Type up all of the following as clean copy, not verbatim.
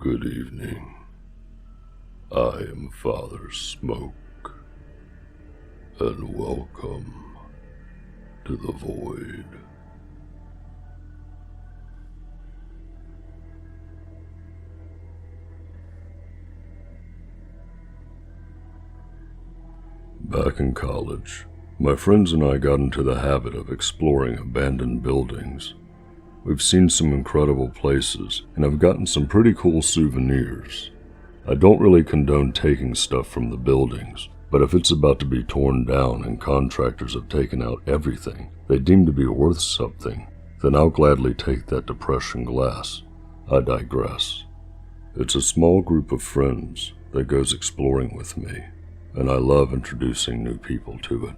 Good evening. I am Father Smoke, and welcome to the Void. Back in college, my friends and I got into the habit of exploring abandoned buildings. We've seen some incredible places and have gotten some pretty cool souvenirs. I don't really condone taking stuff from the buildings, but if it's about to be torn down and contractors have taken out everything they deem to be worth something, then I'll gladly take that depression glass. I digress. It's a small group of friends that goes exploring with me, and I love introducing new people to it.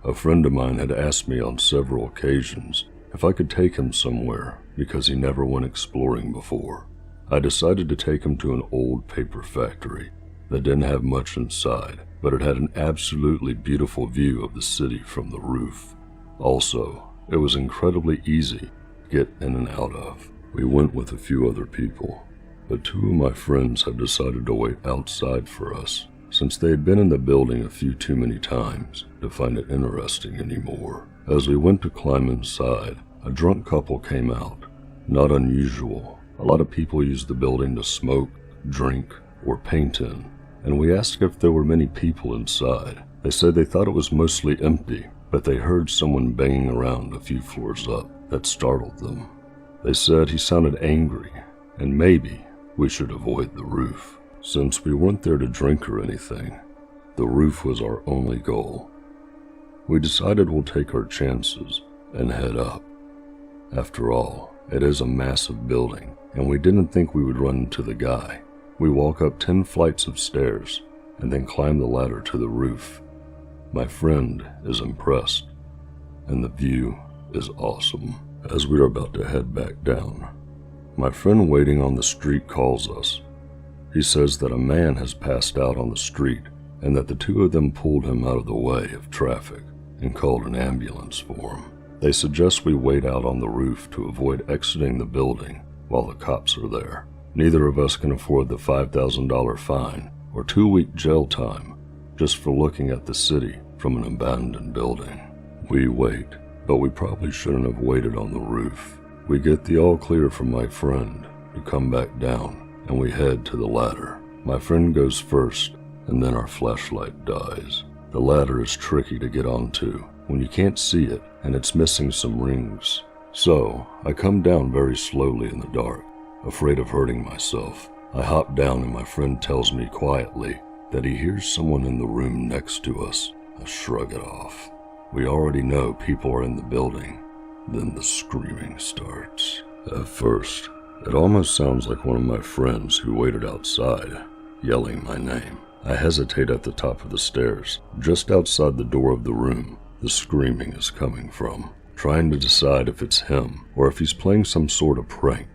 A friend of mine had asked me on several occasions if I could take him somewhere because he never went exploring before. I decided to take him to an old paper factory that didn't have much inside, but it had an absolutely beautiful view of the city from the roof. Also, it was incredibly easy to get in and out of. We went with a few other people, but two of my friends had decided to wait outside for us since they had been in the building a few too many times to find it interesting anymore. As we went to climb inside, a drunk couple came out. Not unusual. A lot of people use the building to smoke, drink, or paint in, and we asked if there were many people inside. They said they thought it was mostly empty, but they heard someone banging around a few floors up that startled them. They said he sounded angry, and maybe we should avoid the roof. Since we weren't there to drink or anything, the roof was our only goal. We decided we'll take our chances and head up. After all, it is a massive building, and we didn't think we would run into the guy. We walk up 10 flights of stairs and then climb the ladder to the roof. My friend is impressed, and the view is awesome. As we are about to head back down, my friend waiting on the street calls us. He says that a man has passed out on the street and that the two of them pulled him out of the way of traffic and called an ambulance for him. They suggest we wait out on the roof to avoid exiting the building while the cops are there. Neither of us can afford the $5,000 fine or 2-week jail time just for looking at the city from an abandoned building. We wait, but we probably shouldn't have waited on the roof. We get the all clear from my friend to come back down, and we head to the ladder. My friend goes first, and then our flashlight dies. The ladder is tricky to get onto when you can't see it and it's missing some rings. So I come down very slowly in the dark, afraid of hurting myself. I hop down and my friend tells me quietly that he hears someone in the room next to us. I shrug it off. We already know people are in the building. Then the screaming starts. At first, it almost sounds like one of my friends who waited outside, yelling my name. I hesitate at the top of the stairs, just outside the door of the room the screaming is coming from, trying to decide if it's him or if he's playing some sort of prank.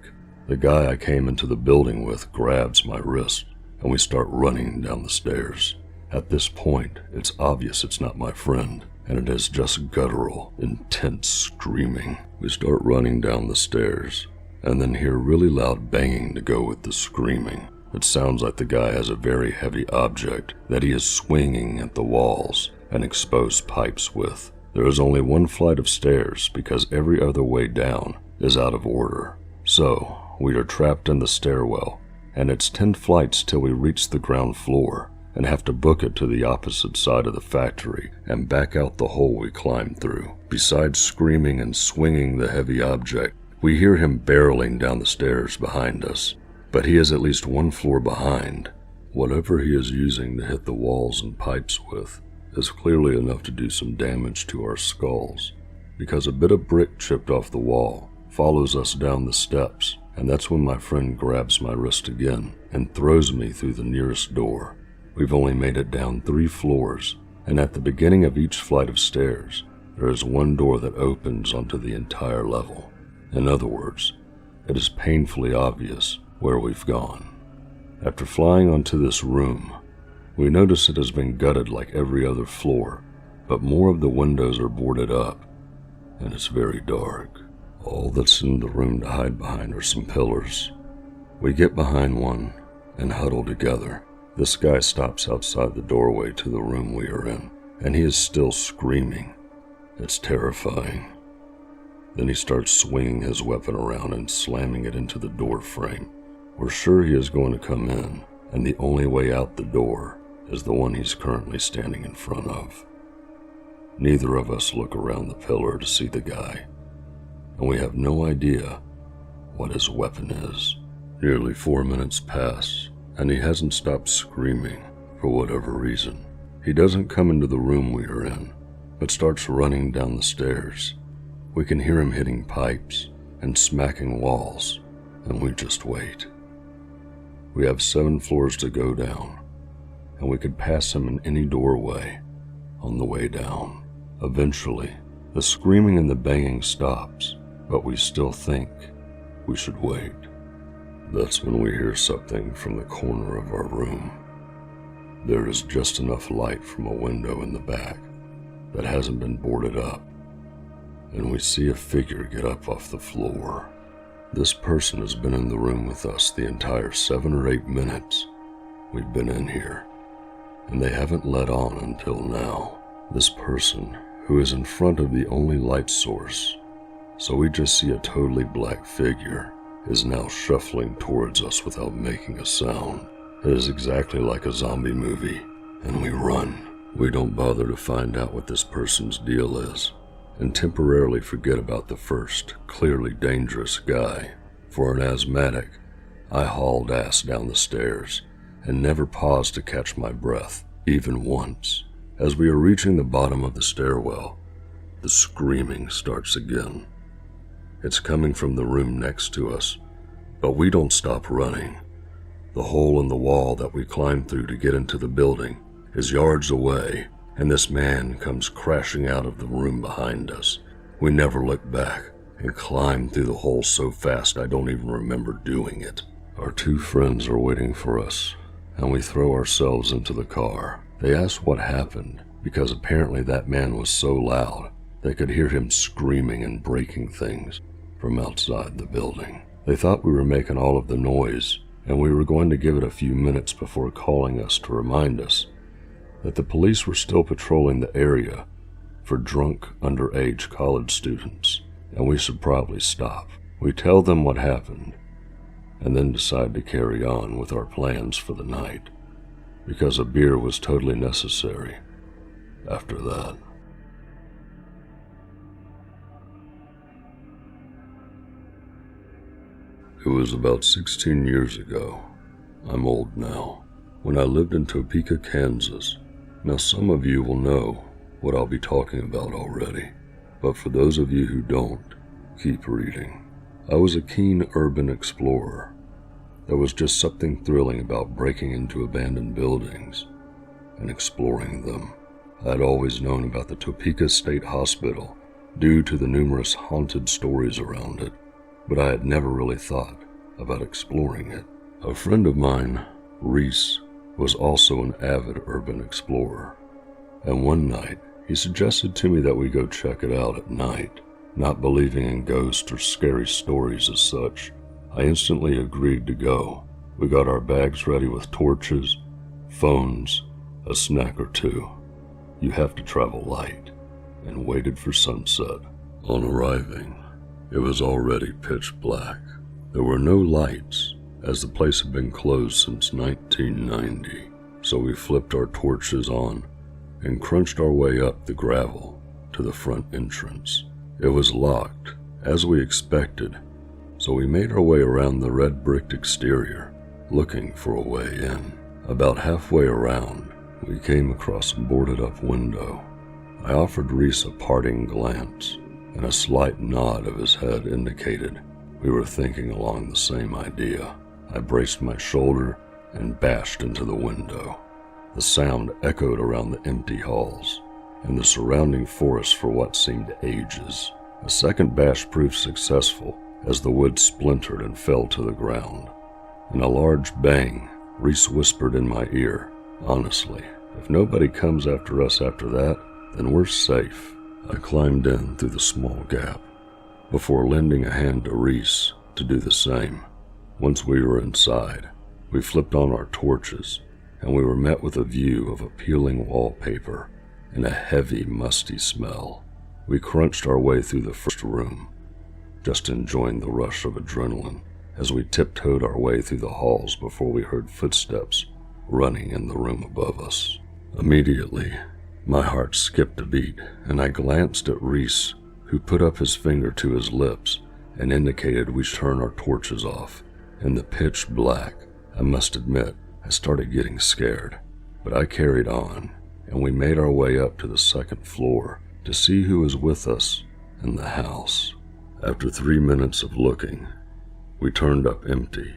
The guy I came into the building with grabs my wrist, and we start running down the stairs. At this point, it's obvious it's not my friend, and it is just guttural, intense screaming. We start running down the stairs, and then hear really loud banging to go with the screaming. It sounds like the guy has a very heavy object that he is swinging at the walls and exposed pipes with. There is only one flight of stairs because every other way down is out of order. So, we are trapped in the stairwell, and it's 10 flights till we reach the ground floor and have to book it to the opposite side of the factory and back out the hole we climbed through. Besides screaming and swinging the heavy object, we hear him barreling down the stairs behind us, but he is at least 1 floor behind. Whatever he is using to hit the walls and pipes with is clearly enough to do some damage to our skulls, because a bit of brick chipped off the wall follows us down the steps, and that's when my friend grabs my wrist again and throws me through the nearest door. We've only made it down 3 floors, and at the beginning of each flight of stairs, there is 1 door that opens onto the entire level. In other words, it is painfully obvious where we've gone. After flying onto this room, we notice it has been gutted like every other floor, but more of the windows are boarded up, and it's very dark. All that's in the room to hide behind are some pillars, We get behind one and huddle together. This guy stops outside the doorway to the room we are in, and he is still screaming. It's terrifying. Then he starts swinging his weapon around and slamming it into the door frame. We're sure he is going to come in, and the only way out the door is the one he's currently standing in front of. Neither of us look around the pillar to see the guy, and we have no idea what his weapon is. Nearly 4 minutes pass, and he hasn't stopped screaming for whatever reason. He doesn't come into the room we are in, but starts running down the stairs. We can hear him hitting pipes and smacking walls, and we just wait. We have 7 floors to go down, and we could pass him in any doorway on the way down. Eventually, the screaming and the banging stops, but we still think we should wait. That's when we hear something from the corner of our room. There is just enough light from a window in the back that hasn't been boarded up, and we see a figure get up off the floor. This person has been in the room with us the entire 7 or 8 minutes we've been in here, and they haven't let on until now. This person, who is in front of the only light source, so we just see a totally black figure, is now shuffling towards us without making a sound. It is exactly like a zombie movie, and we run. We don't bother to find out what this person's deal is, and temporarily forget about the first, clearly dangerous guy. For an asthmatic, I hauled ass down the stairs and never paused to catch my breath, even once. As we are reaching the bottom of the stairwell, the screaming starts again. It's coming from the room next to us, but we don't stop running. The hole in the wall that we climbed through to get into the building is yards away, and this man comes crashing out of the room behind us. We never look back and climb through the hole so fast I don't even remember doing it. Our 2 friends are waiting for us, and we throw ourselves into the car. They ask what happened, because apparently that man was so loud they could hear him screaming and breaking things from outside the building. They thought we were making all of the noise, and we were going to give it a few minutes before calling us to remind us that the police were still patrolling the area for drunk underage college students, and we should probably stop. We tell them what happened, and then decide to carry on with our plans for the night, because a beer was totally necessary after that. It was about 16 years ago. I'm old now. When I lived in Topeka, Kansas. Now some of you will know what I'll be talking about already, but for those of you who don't, keep reading. I was a keen urban explorer. There was just something thrilling about breaking into abandoned buildings and exploring them. I had always known about the Topeka State Hospital due to the numerous haunted stories around it, but I had never really thought about exploring it. A friend of mine, Reese, was also an avid urban explorer, and one night he suggested to me that we go check it out at night. Not believing in ghosts or scary stories as such, I instantly agreed to go. We got our bags ready with torches, phones, a snack or 2. You have to travel light, and waited for sunset. On arriving, it was already pitch black. There were no lights, as the place had been closed since 1990, so we flipped our torches on and crunched our way up the gravel to the front entrance. It was locked, as we expected, so we made our way around the red bricked exterior, looking for a way in. About halfway around, we came across a boarded up window. I offered Reese a parting glance, and a slight nod of his head indicated we were thinking along the same idea. I braced my shoulder and bashed into the window. The sound echoed around the empty halls and the surrounding forest for what seemed ages. A second bash proved successful as the wood splintered and fell to the ground. In a large bang, Reese whispered in my ear, "Honestly, if nobody comes after us after that, then we're safe." I climbed in through the small gap before lending a hand to Reese to do the same. Once we were inside, we flipped on our torches, and we were met with a view of appealing wallpaper and a heavy, musty smell. We crunched our way through the first room, just enjoying the rush of adrenaline as we tiptoed our way through the halls before we heard footsteps running in the room above us. Immediately, my heart skipped a beat, and I glanced at Reese, who put up his finger to his lips and indicated we turn our torches off. In the pitch black, I must admit, I started getting scared, but I carried on, and we made our way up to the second floor to see who was with us in the house. After 3 minutes of looking, we turned up empty,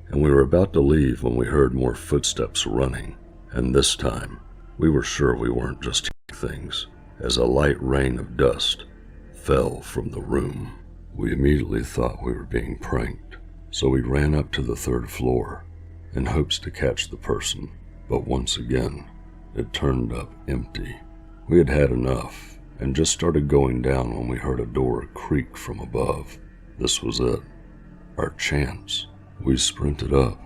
and we were about to leave when we heard more footsteps running, and this time, we were sure we weren't just hearing things, as a light rain of dust fell from the room. We immediately thought we were being pranked, so we ran up to the third floor in hopes to catch the person, but once again, it turned up empty. We had had enough and just started going down when we heard a door creak from above. This was it, our chance. We sprinted up,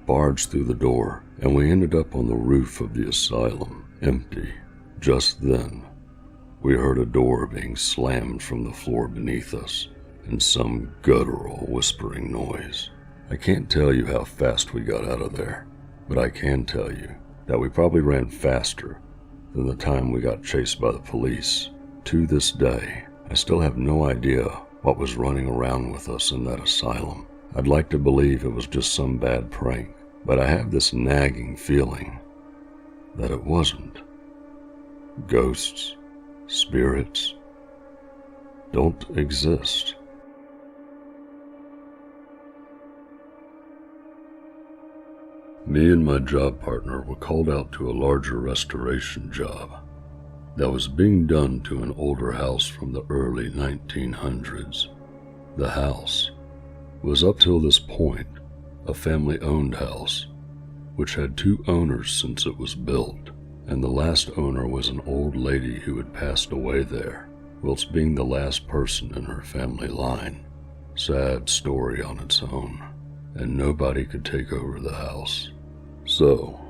barged through the door, and we ended up on the roof of the asylum, empty. Just then, we heard a door being slammed from the floor beneath us, and some guttural whispering noise. I can't tell you how fast we got out of there, but I can tell you that we probably ran faster than the time we got chased by the police. To this day, I still have no idea what was running around with us in that asylum. I'd like to believe it was just some bad prank, but I have this nagging feeling that it wasn't. Ghosts, spirits, don't exist. Me and my job partner were called out to a larger restoration job that was being done to an older house from the early 1900s. The house was up till this point a family-owned house, which had 2 owners since it was built, and the last owner was an old lady who had passed away there, whilst being the last person in her family line. Sad story on its own, and nobody could take over the house. So,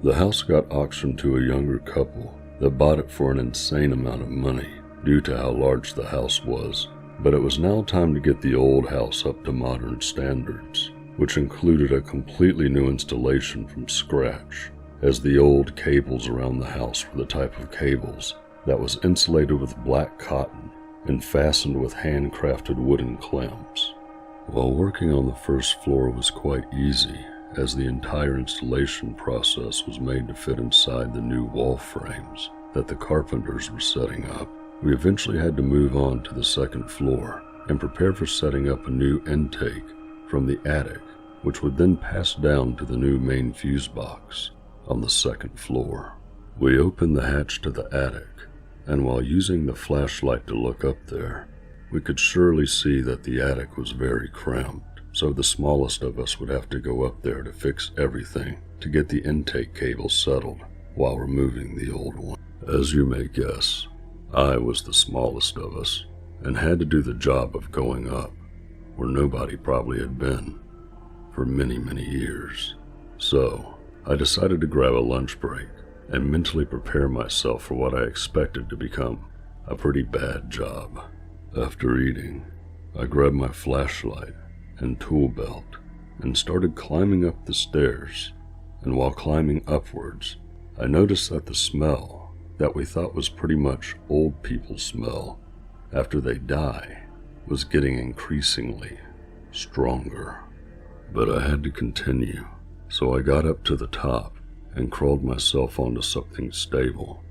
the house got auctioned to a younger couple that bought it for an insane amount of money due to how large the house was. But it was now time to get the old house up to modern standards, which included a completely new installation from scratch, as the old cables around the house were the type of cables that was insulated with black cotton and fastened with handcrafted wooden clamps. While working on the first floor was quite easy, as the entire installation process was made to fit inside the new wall frames that the carpenters were setting up, we eventually had to move on to the second floor and prepare for setting up a new intake from the attic, which would then pass down to the new main fuse box on the second floor. We opened the hatch to the attic, and while using the flashlight to look up there, we could surely see that the attic was very cramped, so the smallest of us would have to go up there to fix everything to get the intake cable settled while removing the old one. As you may guess, I was the smallest of us and had to do the job of going up where nobody probably had been for many, many years. So I decided to grab a lunch break and mentally prepare myself for what I expected to become a pretty bad job. After eating, I grabbed my flashlight and tool belt and started climbing up the stairs, and while climbing upwards, I noticed that the smell that we thought was pretty much old people's smell after they die was getting increasingly stronger. But I had to continue, so I got up to the top and crawled myself onto something stable.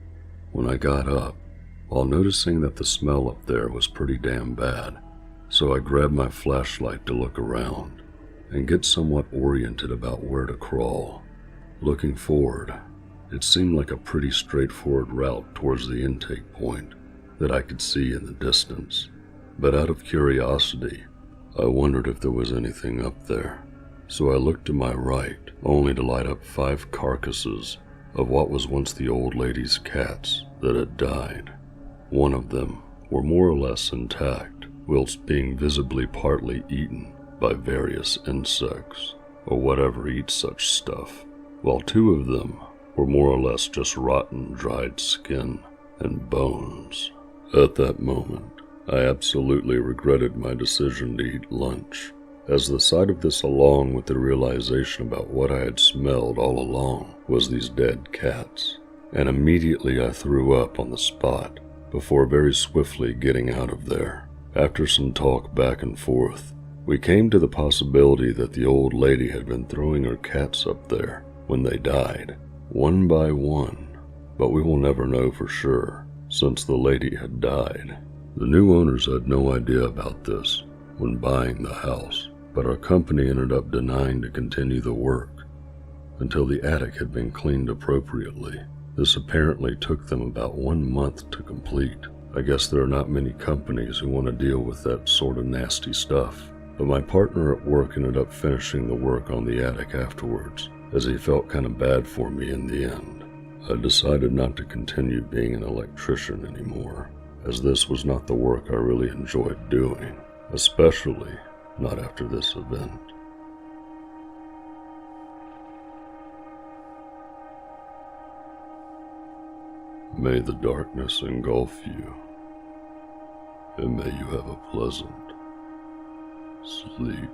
When I got up, while noticing that the smell up there was pretty damn bad, so I grabbed my flashlight to look around and get somewhat oriented about where to crawl. Looking forward, it seemed like a pretty straightforward route towards the intake point that I could see in the distance, but out of curiosity, I wondered if there was anything up there. So I looked to my right, only to light up 5 carcasses of what was once the old lady's cats that had died. One of them were more or less intact, whilst being visibly partly eaten by various insects, or whatever eats such stuff, while 2 of them were more or less just rotten, dried skin and bones. At that moment, I absolutely regretted my decision to eat lunch, as the sight of this, along with the realization about what I had smelled all along, was these dead cats, and immediately I threw up on the spot, before very swiftly getting out of there. After some talk back and forth, we came to the possibility that the old lady had been throwing her cats up there when they died, one by one, but we will never know for sure, since the lady had died. The new owners had no idea about this when buying the house, but our company ended up denying to continue the work until the attic had been cleaned appropriately. This apparently took them about 1 month to complete. I guess there are not many companies who want to deal with that sort of nasty stuff, but my partner at work ended up finishing the work on the attic afterwards, as he felt kind of bad for me in the end. I decided not to continue being an electrician anymore, as this was not the work I really enjoyed doing, especially not after this event. May the darkness engulf you, and may you have a pleasant sleep.